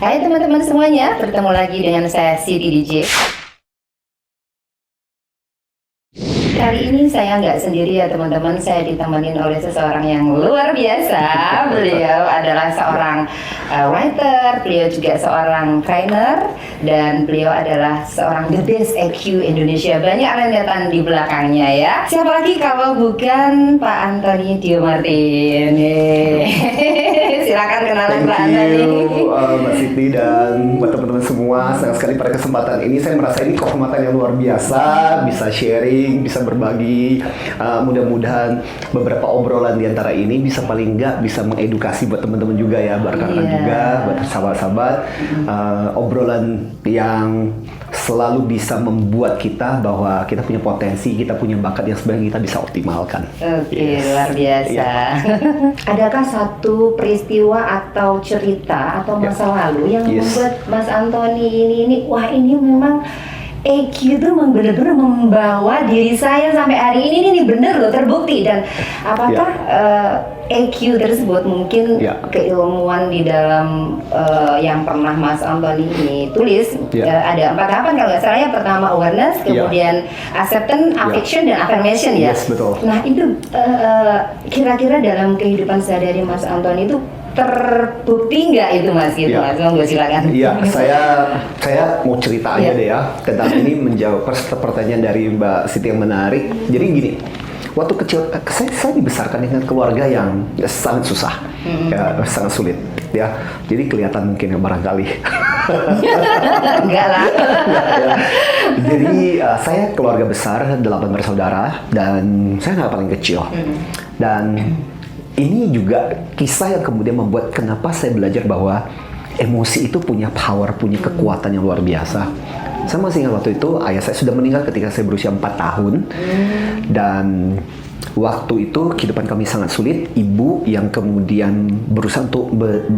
Hai teman-teman semuanya, bertemu lagi dengan saya Siti DJ. Kali ini saya nggak sendiri ya teman-teman, saya ditemenin oleh seseorang yang luar biasa. Beliau adalah seorang writer, beliau juga seorang trainer, dan beliau adalah seorang the best EQ Indonesia. Banyak rentetan di belakangnya ya. Siapa lagi kalau bukan Pak Antoni Dio Martin. Silakan kenalan Pak Antoni. Mbak Siti dan buat teman-teman semua, senang sekali pada kesempatan ini. Saya merasa ini kehormatan yang luar biasa, bisa sharing, bisa berbagi. Mudah-mudahan beberapa obrolan di antara ini bisa paling nggak bisa mengedukasi buat teman-teman juga ya, buat rekan-rekan juga, buat sahabat-sahabat. Obrolan yang selalu bisa membuat kita bahwa kita punya potensi, kita punya bakat yang sebenarnya kita bisa optimalkan. Oke, luar biasa. Adakah satu peristiwa atau cerita atau masa lalu yang membuat Mas Antoni ini wah ini memang EQ itu memang benar-benar membawa diri saya sampai hari ini nih bener loh, terbukti. Dan apakah EQ tersebut mungkin keilmuan di dalam yang pernah Mas Antoni ini tulis ada 4 tahapan kalau nggak salah ya. Pertama awareness, kemudian acceptance, affection, dan affirmation ya. Yes, betul. Nah itu kira-kira dalam kehidupan sehari-hari Mas Antoni itu terbukti nggak itu Mas? Gitu Mas, monggo silakan. Iya, saya mau cerita aja deh ya tentang ini, menjawab pertanyaan dari Mbak Siti yang menarik. Jadi gini, waktu kecil saya dibesarkan dengan keluarga yang sangat susah, sangat sulit ya. Jadi kelihatan mungkin barangkali. Enggak lah. Jadi saya keluarga besar, 8 bersaudara, dan saya nggak paling kecil. Dan ini juga kisah yang kemudian membuat kenapa saya belajar bahwa emosi itu punya power, punya kekuatan yang luar biasa. Saya masih ingat waktu itu ayah saya sudah meninggal ketika saya berusia 4 tahun. Dan waktu itu kehidupan kami sangat sulit. Ibu yang kemudian berusaha untuk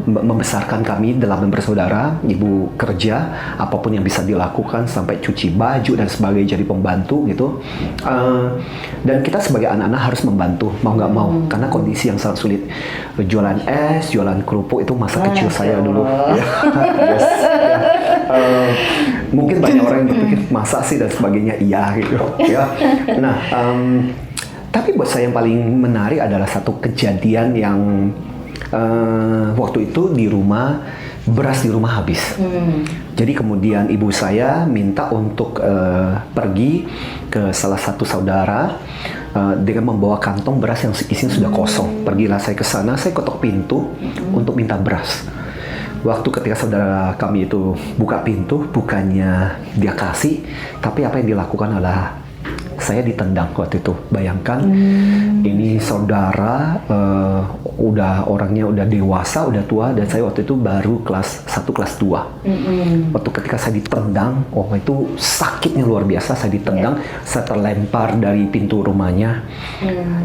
membesarkan kami 8 bersaudara. Ibu kerja, apapun yang bisa dilakukan sampai cuci baju dan sebagainya, jadi pembantu gitu. Dan kita sebagai anak-anak harus membantu, mau nggak mau, karena kondisi yang sangat sulit. Jualan es, jualan kerupuk itu masa kecil saya dulu. Mungkin banyak orang yang berpikir masa sih dan sebagainya, iya gitu ya. Nah, tapi buat saya yang paling menarik adalah satu kejadian yang waktu itu di rumah, beras di rumah habis. Jadi kemudian ibu saya minta untuk pergi ke salah satu saudara dengan membawa kantong beras yang isinya sudah kosong. Pergilah saya ke sana, saya ketok pintu untuk minta beras. Waktu ketika saudara kami itu buka pintu, bukannya dia kasih, tapi apa yang dilakukan adalah saya ditendang waktu itu. Bayangkan, ini saudara orangnya udah dewasa, udah tua, dan saya waktu itu baru kelas 1, kelas 2. Waktu ketika saya ditendang, itu sakitnya luar biasa. Saya ditendang, saya terlempar dari pintu rumahnya,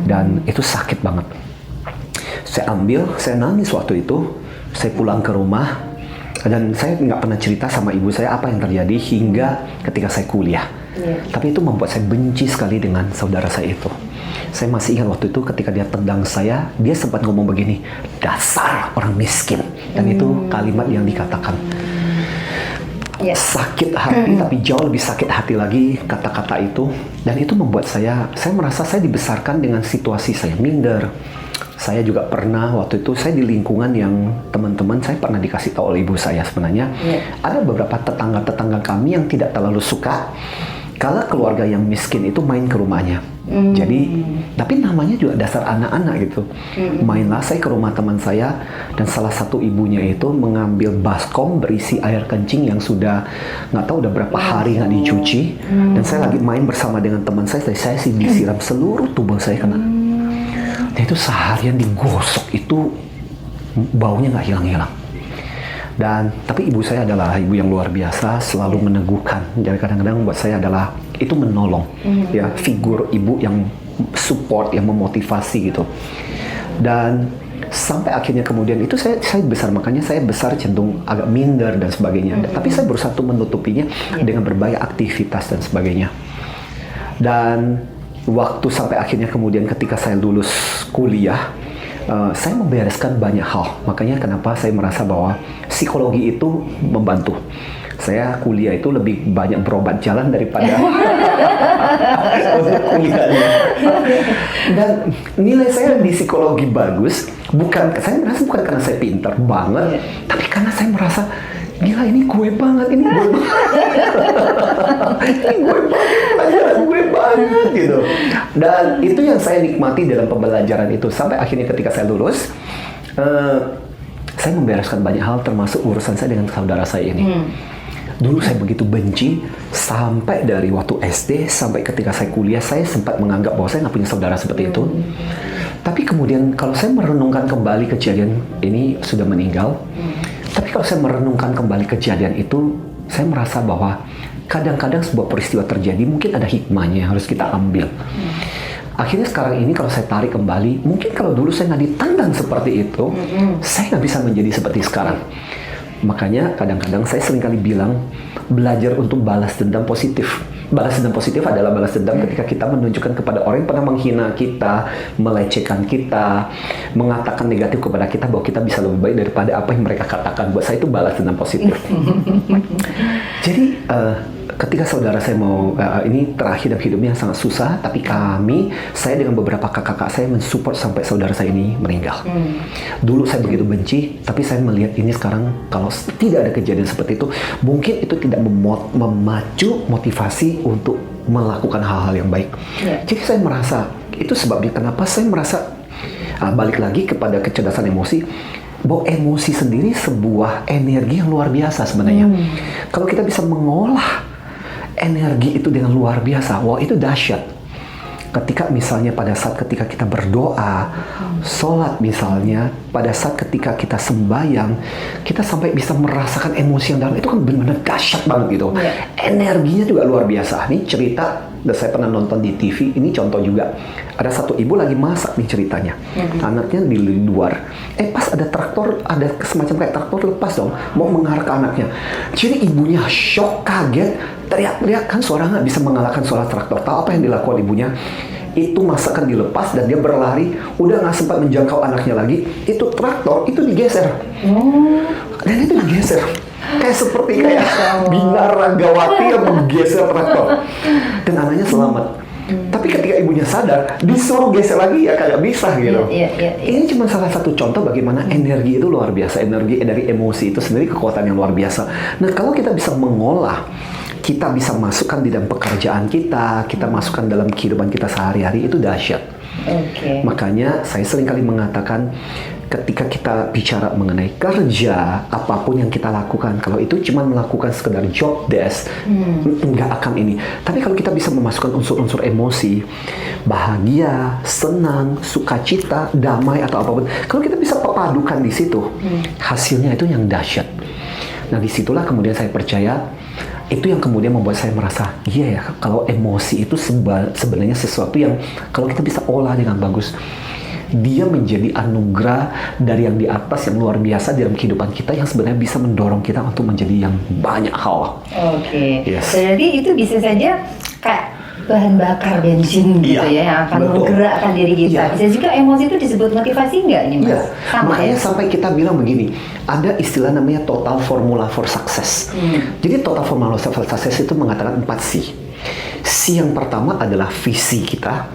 dan itu sakit banget. Saya nangis waktu itu. Saya pulang ke rumah, dan saya nggak pernah cerita sama ibu saya apa yang terjadi hingga ketika saya kuliah. Tapi itu membuat saya benci sekali dengan saudara saya itu. Saya masih ingat waktu itu ketika dia tendang saya, dia sempat ngomong begini, dasar orang miskin. Dan itu kalimat yang dikatakan. Sakit hati, tapi jauh lebih sakit hati lagi kata-kata itu. Dan itu membuat saya merasa saya dibesarkan dengan situasi saya minder. Saya juga pernah waktu itu saya di lingkungan yang teman-teman saya pernah dikasih tahu oleh ibu saya sebenarnya ada beberapa tetangga-tetangga kami yang tidak terlalu suka kalau keluarga yang miskin itu main ke rumahnya. Jadi tapi namanya juga dasar anak-anak gitu. Mainlah saya ke rumah teman saya, dan salah satu ibunya itu mengambil baskom berisi air kencing yang sudah nggak tahu udah berapa hari nggak dicuci. Dan saya lagi main bersama dengan teman saya sih disiram seluruh tubuh saya kena. Dan itu seharian digosok, itu baunya nggak hilang-hilang. Tapi ibu saya adalah ibu yang luar biasa, selalu meneguhkan. Jadi kadang-kadang buat saya adalah itu menolong, ya, figur ibu yang support, yang memotivasi gitu. Dan sampai akhirnya kemudian itu saya besar, makanya saya besar cenderung agak minder dan sebagainya. Tapi saya berusaha untuk menutupinya dengan berbagai aktivitas dan sebagainya. Dan waktu sampai akhirnya kemudian ketika saya lulus kuliah, saya membereskan banyak hal. Makanya kenapa saya merasa bahwa psikologi itu membantu. Saya kuliah itu lebih banyak berobat jalan daripada kuliahnya. Dan nilai saya di psikologi bagus, saya merasa bukan karena saya pintar banget, tapi karena saya merasa gila ini gue banget, ini gue pelajaran gue banget gitu. Dan itu yang saya nikmati dalam pembelajaran itu sampai akhirnya ketika saya lulus, saya membereskan banyak hal termasuk urusan saya dengan saudara saya ini. Dulu saya begitu benci, sampai dari waktu SD sampai ketika saya kuliah, saya sempat menganggap bahwa saya nggak punya saudara seperti itu. Tapi kemudian kalau saya merenungkan kembali kejadian ini sudah meninggal, tapi kalau saya merenungkan kembali kejadian itu, saya merasa bahwa kadang-kadang sebuah peristiwa terjadi, mungkin ada hikmahnya yang harus kita ambil. Akhirnya sekarang ini kalau saya tarik kembali, mungkin kalau dulu saya nggak ditantang seperti itu, saya nggak bisa menjadi seperti sekarang. Makanya kadang-kadang saya seringkali bilang belajar untuk balas dendam positif. Balas dendam positif adalah balas dendam ketika kita menunjukkan kepada orang yang pernah menghina kita, melecehkan kita, mengatakan negatif kepada kita bahwa kita bisa lebih baik daripada apa yang mereka katakan. Buat saya itu balas dendam positif. Jadi ketika saudara saya mau ini terakhir dalam hidupnya sangat susah, tapi saya dengan beberapa kakak saya mensupport sampai saudara saya ini meninggal. Dulu saya begitu benci, tapi saya melihat ini sekarang kalau tidak ada kejadian seperti itu, mungkin itu tidak memacu motivasi untuk melakukan hal-hal yang baik. Jadi saya merasa itu sebabnya kenapa saya merasa balik lagi kepada kecerdasan emosi, bahwa emosi sendiri sebuah energi yang luar biasa sebenarnya. Kalau kita bisa mengolah energi itu dengan luar biasa, wah itu dahsyat. Ketika misalnya pada saat ketika kita berdoa, sholat misalnya, pada saat ketika kita sembahyang, kita sampai bisa merasakan emosi yang dalam, itu kan benar-benar dahsyat banget gitu. Energinya juga luar biasa. Ini cerita, dan saya pernah nonton di TV, ini contoh juga. Ada satu ibu lagi masak nih ceritanya. Anaknya di luar, pas ada traktor, ada semacam kayak traktor lepas dong, mau mengarah ke anaknya. Jadi ibunya shock, kaget, teriak-teriak, kan suara nggak bisa mengalahkan suara traktor. Tahu apa yang dilakukan ibunya? Itu masakan dilepas dan dia berlari, udah nggak sempat menjangkau anaknya lagi, itu traktor itu digeser. Dan itu digeser. Kayak seperti Binar Ragawati yang menggeser traktor. Dan anaknya selamat. Tapi ketika ibunya sadar, disuruh geser lagi ya kagak bisa gitu. Ini cuma salah satu contoh bagaimana energi itu luar biasa. Energi dari emosi itu sendiri kekuatan yang luar biasa. Nah kalau kita bisa mengolah, kita bisa masukkan di dalam pekerjaan kita masukkan dalam kehidupan kita sehari-hari, itu dahsyat. Makanya saya seringkali mengatakan ketika kita bicara mengenai kerja, apapun yang kita lakukan, kalau itu cuma melakukan sekedar job desk, nggak akan ini. Tapi kalau kita bisa memasukkan unsur-unsur emosi, bahagia, senang, sukacita, damai atau apapun, kalau kita bisa padukan di situ, hasilnya itu yang dahsyat. Nah disitulah kemudian saya percaya, itu yang kemudian membuat saya merasa, iya ya, kalau emosi itu sebenarnya sesuatu yang kalau kita bisa olah dengan bagus, dia menjadi anugerah dari yang di atas yang luar biasa dalam kehidupan kita, yang sebenarnya bisa mendorong kita untuk menjadi yang banyak hal. Jadi itu bisa saja kayak bahan bakar bensin gitu ya, yang akan menggerakkan diri kita. Bisa juga emosi itu disebut motivasi nggak nih Mas? Makanya sampai kita bilang begini, ada istilah namanya total formula for success. Jadi total formula for success itu mengatakan 4 C. C yang pertama adalah visi kita,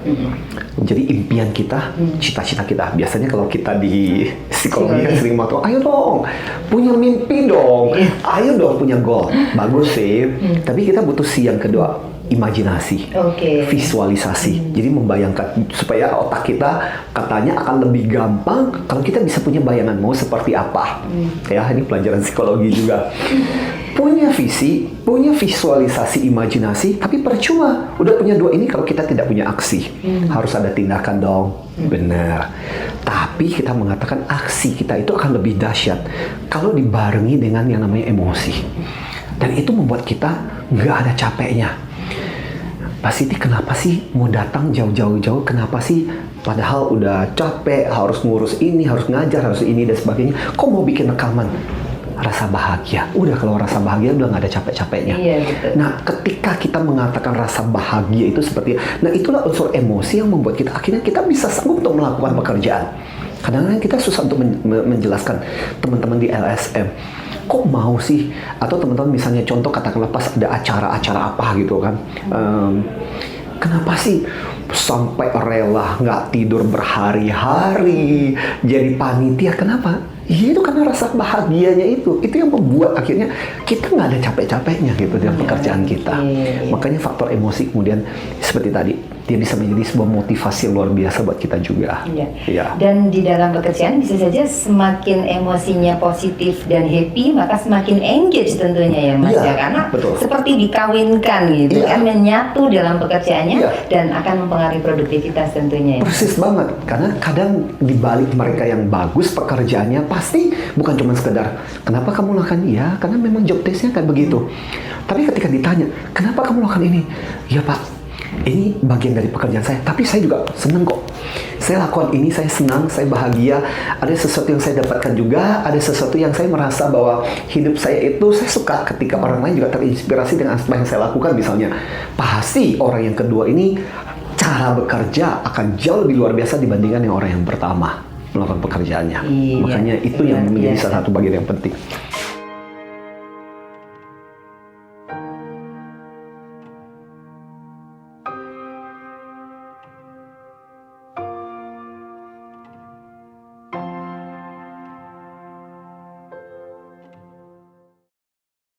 jadi impian kita, cita-cita kita. Biasanya kalau kita di psikologi kan sering mau, ayo dong punya mimpi dong, ayo dong punya goal. Bagus sih, tapi kita butuh C yang kedua, imajinasi, visualisasi. Jadi membayangkan supaya otak kita katanya akan lebih gampang kalau kita bisa punya bayangan mau seperti apa. Ya, ini pelajaran psikologi juga. Punya visi, punya visualisasi, imajinasi, tapi percuma. Udah punya 2 ini kalau kita tidak punya aksi. Harus ada tindakan dong. Benar. Tapi kita mengatakan aksi kita itu akan lebih dahsyat kalau dibarengi dengan yang namanya emosi. Dan itu membuat kita nggak ada capeknya. Pak Siti, kenapa sih mau datang jauh-jauh? Kenapa sih padahal udah capek, harus ngurus ini, harus ngajar, harus ini dan sebagainya. Kok mau bikin rekaman? Rasa bahagia. Udah kalau rasa bahagia udah nggak ada capek-capeknya. Nah, ketika kita mengatakan rasa bahagia itu seperti, nah itulah unsur emosi yang membuat kita akhirnya kita bisa sanggup untuk melakukan pekerjaan. Kadang-kadang kita susah untuk menjelaskan teman-teman di LSM. Kok mau sih? Atau teman-teman misalnya contoh katakanlah pas ada acara-acara apa gitu kan. Kenapa sih sampai rela nggak tidur berhari-hari jadi panitia? Kenapa? Ya itu karena rasa bahagianya itu yang membuat akhirnya kita nggak ada capek-capeknya gitu dalam pekerjaan kita. Makanya faktor emosi kemudian seperti tadi, dia bisa menjadi sebuah motivasi luar biasa buat kita juga. Ya. Dan di dalam pekerjaan bisa saja semakin emosinya positif dan happy, maka semakin engage tentunya ya Mas ya, karena betul. Seperti dikawinkan gitu kan, menyatu dalam pekerjaannya dan akan mempengaruhi produktivitas tentunya. Persis banget, karena kadang di balik mereka yang bagus pekerjaannya pasti bukan cuma sekedar kenapa kamu lakukan, ya karena memang job desk-nya kayak begitu. Tapi ketika ditanya kenapa kamu lakukan ini, ya Pak, ini bagian dari pekerjaan saya, tapi saya juga senang kok. Saya lakukan ini, saya senang, saya bahagia. Ada sesuatu yang saya dapatkan juga, ada sesuatu yang saya merasa bahwa hidup saya itu saya suka ketika orang lain juga terinspirasi dengan apa yang saya lakukan. Misalnya, pasti orang yang kedua ini cara bekerja akan jauh lebih luar biasa dibandingkan yang orang yang pertama melakukan pekerjaannya. Makanya itu yang menjadi salah satu bagian yang penting.